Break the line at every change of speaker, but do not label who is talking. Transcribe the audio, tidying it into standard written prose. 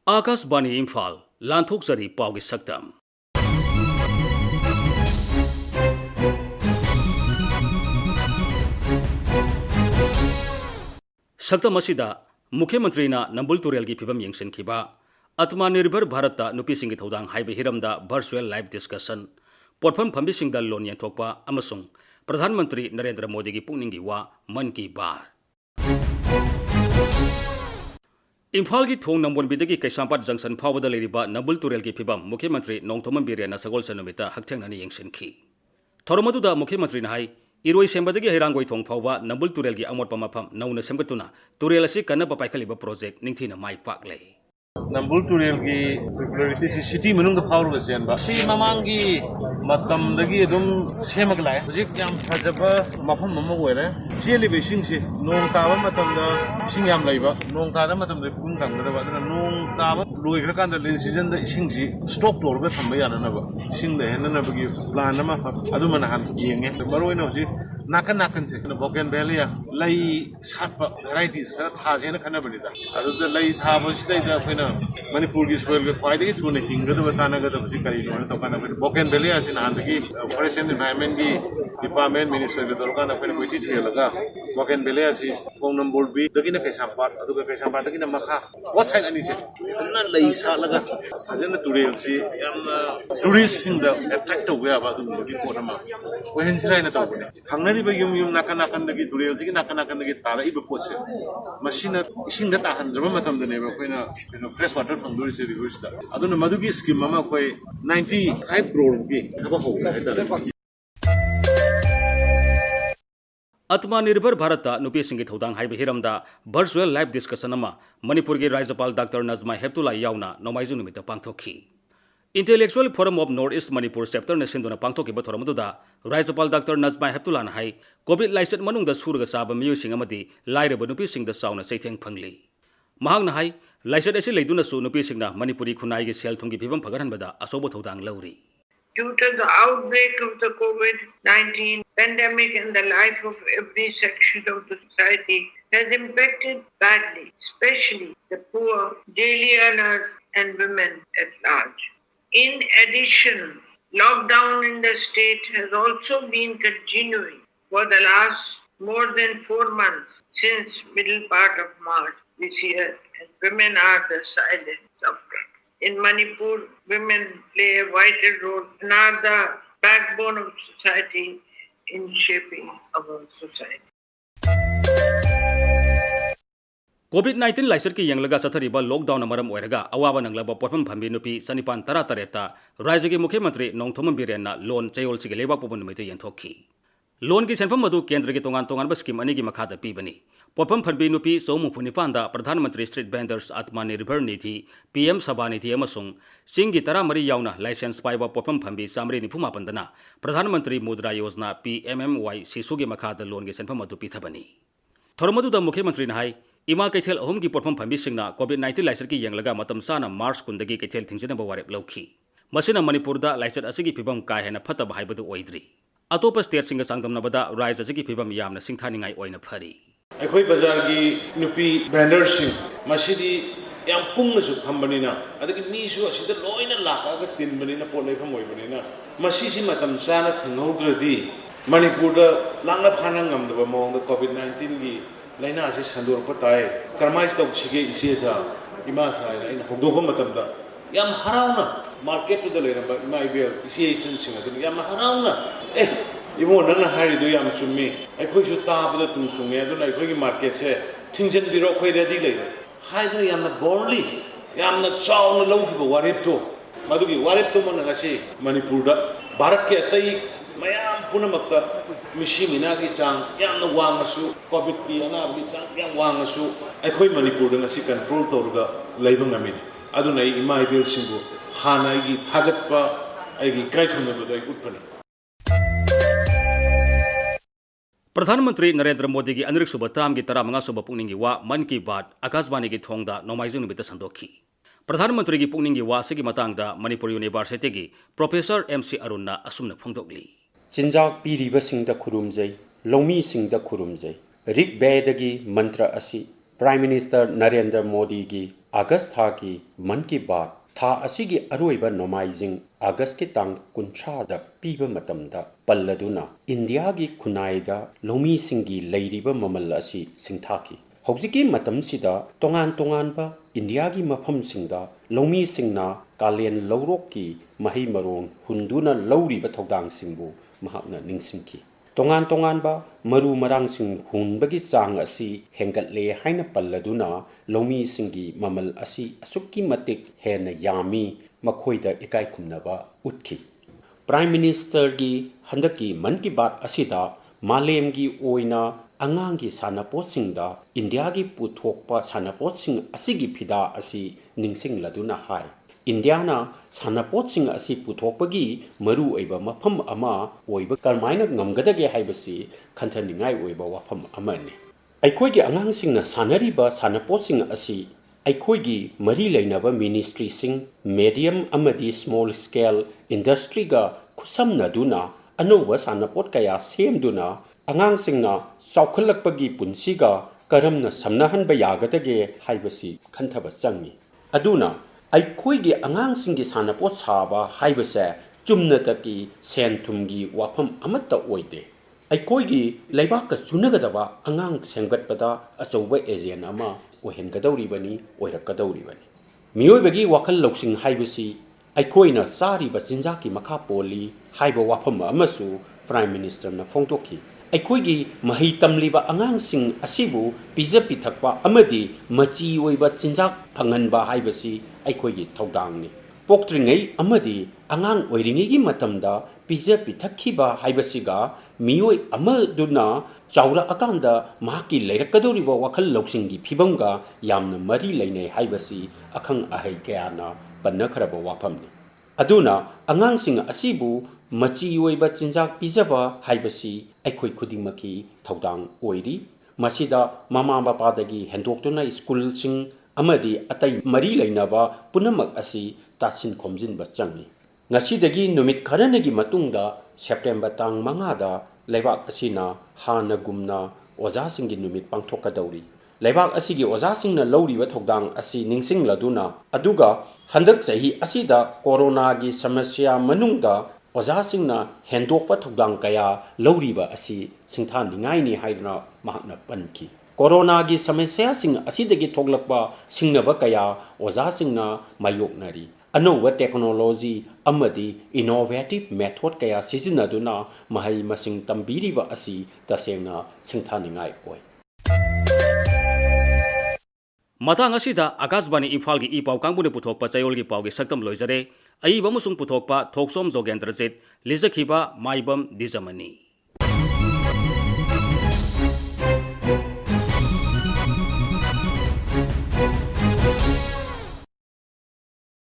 आकाशवाणी इम्फाल लांथोकजरी पाउगी सक्तम मुख्यमंत्री नंबुल तुरेल की फिवम यंगसिनखिबा आत्मनिर्भर भारत नुपीसिंग थौदांग हाइबे हिरमदा वर्चुअल लाइव डिस्कशन पोटफम फंबिसिंग लोन यंथोकपा अमसुंग प्रधानमंत्री नरेंद्र मोदी की पुनिंगी वा मन की बात इम्फाल की थोंग नंबोनबीदगी कैसांपाट जंक्शन फावदा लेरिबा नंबुल तुरेल की फिवम मुख्यमंत्री नोंगथोमन बिरेन सगोलसे नुमिता हक्थेंगनानी यंगसिनखि थोरमदुदा मुख्यमंत्री नाहाई इरोई सेंबदगी हैरांगोई थोंग फावबा नंबुल तुरेल की अमोटपा मफम नौना सेमगतुना तुरेल असि कन्नबा पाइखलिबा प्रोजेक्ट निंगथिना माई पाकले
नंबुल तुरेल की पॉपुलैरिटी सिटी मनुंग फावरगा सेनबा सी ममांगी मतमदगी एकदम सेमग लाए हुजिक याम फजबा मफम मम ओइरे सेलिबे सिंगसे नोंग ताबा मतमदा सिंग याम लैबा नोंग तादा मतमदे पुंग कांगदबा अदुना नोंग ताबा लोइग्रा कांदा लेन सीजन दा सिंगसी स्टॉक तोरबा थंबा याननबा सिंग दा हेननबगी प्लान अमा अदुमना हान येंगे मरोइना हुजि नाकन नाकन से बोकेन वैली लई सातपा वेराइटीज खरा थाजेना खनबनिदा अदुदा लई थाबसिदैदा अखैना मणिपुर की सोइल के ख्वाइदगी थुना हिंगदबा सानगदबसि करी लोन तोकाना बोकेन वैली असि नानदगी फॉरेस्ट एंड एनवायरनमेंट की डिपार्टमेंट मिनिस्टर के दरकाना अखैना कोइति थेलगा बोकेन वैली असि कोंगनम बोलबी दगिना कैसांपाट अदुगा कैसांपाट दगिना मखा व्हाट साइड अनि से ना लई सालगा फजन तुरेल से यामना टूरिस्ट सिंग दा अट्रैक्ट होया बा दुगी पोरमा कोहेनसिराइना तबने थांगनारिबा युम नाका नाकनदगी तुरेल सिगी नाका नाकनदगी ताराइबा पोसे मशीना इसिंग दा ताहनद्रबा मतमदनेबा कोइना फ्रेश वाटर फंगदोरिसे रिवर्सदा अदुना मदुगी स्कीम अमा कोइ 95 करोड़ की थबा होगा हैदा
आत्मनिर्भर भारत नुपीसिंग थौदांग हाइबे हिरमदा वर्चुअल लाइव डिस्कशन मणिपुर की राज्यपाल डॉक्टर नजमा हेप्तुल्ला यावना नोमाइजु नुमित पांथोखी intellectual forum of north east Manipur chapter ने सिंधुना पांथोखिबा थोरमदुदा राज्यपाल डॉक्टर नजमा हेप्तुल्ला हाई कोविड लाइसेट मनुंगदा सुरगा चाबा मियोसिंग अमदी लाइरबा नुपीसिंगदा चावना चैथेंग फंगली महांगना हाई लाइसेट एसि लेदुनसु नुपीसिंगना मणिपुरी खुनाइगे सेल थुंगी फिबम फगरहनबदा असोबो थौदांग लौरी
Due to the outbreak of the COVID-19 pandemic in the life of every section of the society has impacted badly, especially the poor, daily earners and women at large. In addition, lockdown in the state has also been continuing for the last more than 4 months since middle part of March this year, and women are the silent sufferers. In Manipur, women play a vital role and are the backbone of society in shaping our society.
COVID-19 लाइसर की यंगलगा सथरीबा lockdown मरम ओइरगा अवाबा नंगलबा पोटफम फंबी नुपी सनिपान तरा तरेता राज्य के मुख्यमंत्री नोंगथोमम villain loan चयोल सिगे लेबा पोबन नुमिते यंथोखी loan की सेंफम मधु केंद्र के तोंगान तोंगान स्कीम अनी की मखादा पीबनी पोटफम फंबी नुपी सोमुफु निपांदा प्रधानमंत्री street vendors Atmanirbhar Nidhi PM सभा निधि अमसुंग सिंगी तरा मरी यावना लाइसेंस पाइबा पोटफम फंबी सामरी निफु मापंदना प्रधानमंत्री मुद्रा योजना PMMY सिसुगे मखादा लोन के सेंफम मधु पीथबनी थोरमदुदा मुख्यमंत्री नाहाई इमा कैथेल अहुम की पोटफम फंबी सिंगना COVID-19 लाइसर की यंगलगा मतम साना मार्च कुंदगी कैथेल थिंजनबा वारेप लौखी मसिना मणिपुरदा लाइसर असिगी फिबम का हेना फतब हाइबदु ओइद्री अतोप स्टेट सिंग सांगदमनबदा राज्य असिगी फिबम यामना सिंथानिंगाई ओइना फरी
अखोई बाजार की नुपी वेंडर्सिंग मसीदी याम पुंगसु फंबनिना अदगी मीसु असिदा लोइना लाकागा तिनबनिना पोट लेफम ओइबनिना मसीसी मतम चाना थिंगौद्रदी मणिपुरदा लांगा फाना ngamdaba mawngda COVID-19 की लाइना से संदोरप ताए करमाइज तौसिगे इसेसा इमा साइना इन होगदोगम मतमदा याम हराउना मार्केट तो लेरबा इमा इबेल इसेसन सिंग अदु याम हराउना इमो नंगना हारिदो याम चुम्मी अखोइसु ताबदा तुसुंगे अदुना अखोइगी मार्केट से थिंजन बिरो खोइ रेडी ले हाइदो यामना बोरली यामना चाउना लौखिबो वारेपतो मदुगी वारेपतो मनगासी मणिपुरदा भारत के अतई मयाम पुनमक्ता मिशी मिनागी चांग यामना वांगसु कोविड की अनाबगी चांग याम वांगसु अखोइ मणिपुरदा ngasi कंट्रोल तौरगा लैबा ngami aduna ima ibel singu hana igi thagatpa igi kaikhunabada utpani
प्रधानमंत्री नरेंद्र मोदी की अनिरिक्त सुबह ताम की तरह मंगा सुबह पुनिंगी वा मन की बात आकाशवाणी की थोंगदा नोमाइजु नुमित संदोखी प्रधानमंत्री की पुनिंगी वा से की मतांगदा मणिपुर यूनिवर्सिटी की प्रोफेसर MC अरुणना असुमना फोंदोकली
चिंजाक पीरिबसिंगदा खुरुमजै लौमीसिंगदा खुरुमजै ऋग्वेदगी मंत्र असि प्राइम मिनिस्टर नरेंद्र मोदी की अगस्त था की मन की बात था असिगी अरोइबा नोमाइजिंग अगस्त के तांग कुंथ्रादा पीबा मतमदा पल्लदुना इंडिया की खुनाइदा लौमी सिंगी लैरिबा ममल असि सिंथाकी हौजिकी मतमसिदा तोंगान तोंगानबा इंडिया की मफम सिंगदा लौमी सिंगना कालेन लौरोक की मही मरोन हुंदुना लौरिबा थौदांग सिंगबु महाकना निंगसिंकी तोंगान तोंगानबा मरु मरांग सिंग हुनबगी चांग असि हेंगतले हाइना पल्लदुना लौमी सिंगी ममल असि असुक्की मतिक हेना यामी मखोइदा इकाई खुमनबा उठकी प्राइम मिनिस्टर की हंदकी मन की बात असिदा मालेमगी ओइना अंगांगी सानापोतसिंगदा इंडिया की पुथोकपा सानापोतसिंग असिगी फिदा असि निंगसिंगलदुना हाय इंडियाना सानापोतसिंग असि पुथोकपगी मरु ओइबा मफम अमा ओइबा करमाइना ngमगदगे हाइबसि खंथनिंगाई ओइबा वाफम अमने अखोइगी अंगांसिंगना सानरिबा सानापोतसिंग असि अखोइगी मरी लेनबा मिनिस्ट्री सिंग मीडियम अमदी स्मॉल स्केल इंडस्ट्री गा खुसमनदुना अनोबा सानापोत कया सेमदुना अंगांसिंगना चौखलकपगी पुंसीगा करमना समनहनबा यागदगे हाइबसि खंथबा चंगी अदुना अखोइगी अंगांसिंगी सानापोत साबा हाइबसे चुमनतकी सेंथुमगी वाफम अमत्ता ओइदे अखोइगी लेबाक चुनगदबा अंगांग सेंगतपदा अचौबा एजेंट अमा ओहेनगदौरिबनी ओइरकदौरिबनी मियोइबगी वाखल लौसिंग हाइबसि अखोइना चारिबा चिंजाकी मखा पोली हाइबा वाफम अमसु प्राइम मिनिस्टर ना फोंदोकी अखोइगी मही तमलिबा अंगांसिंग असिबु पिजा पिथकपा अमदी मची ओइबा चिंजाक फंगनबा हाइबसि अखोइगी थौदांगनी पोक्ट्रिंगै अमदी अंगांग ओइरिंगैगी मतमदा पिजा पिथक्खिबा हाइबसिगा मियोइ अमदुना चाउरा अकांदा माकी लेरकदोरिबा वाखल लौसिंगी फिबंगा यामना मरी लेने हाइबसि अखंग अहै कयाना पन्नखरबा वाफमनी अदुना अंगांसिंग असिबु मची ओइबा चिंजाक पिजबा हाइबसि अखोइ खुदिंगमकी थौदांग ओइरी मसिदा मामा बापादगी हेंदोक्तुना स्कूलसिंग अमदी अतै मरी लेनबा पुनमक असि तासिन खोमजिनबा चंगी ngasi numit kharanagi matungda September tang 5 da leibak asina hana gumna oja singgi numit pangthokadauri leibak asigi oja singna lawriba thodang asi ningsing laduna aduga handak sahi asida corona gi samasya manungda oja singna hendokpa thodang kaya lawriba asi singtha ningai ni haidna mahakna panki corona gi samasya sing asidagi thoglakpa singnaba kaya oja singna mayoknari अनौबा technology अमदी innovative method कया सिजिनदुना महै मसिंग तंबीरिबा असि तसेंगना सिंथानिंगाई ओय
मतंग असिदा आकाशवाणी इम्फाल की इपाव कांगबुने पुथोकपा चयोल की पाव की सक्तम लोइजरे अईबा मुसुंग पुथोकपा थोकसोम जोगेंद्रजित लिजखिबा माइबम दिजमनी।